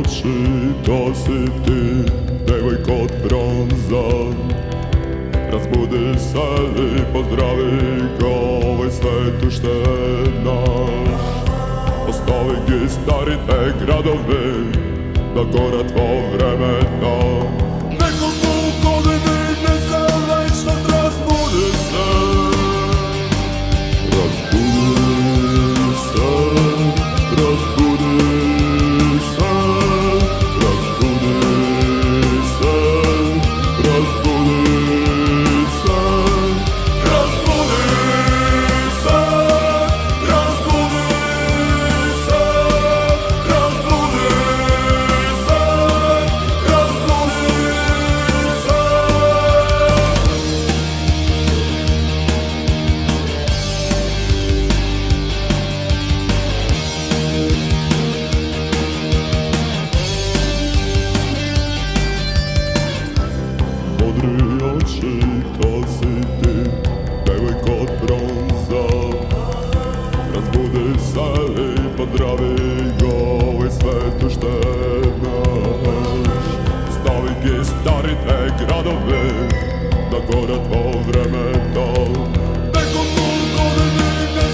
oči, to si ti, djevojko od bronza. Razbudi se i pozdravi ga, ovaj svet uštena. Ostavi gi stari te gradovi, da gora tvo vremena. Nekoliko godini neselečnost, razbudi se. Razbudi se, razbudi se, razbudi se, razbudi se, razbudi se, razbudi se, razbudi se, razbudi se. Modri oči, to si ti, djevojko od bronza. Razbudi se i pozdravi ga, ovaj svet uštenaš. Stavi gi stari te gradovi, da gora tvo vremena. Nekoliko godini ne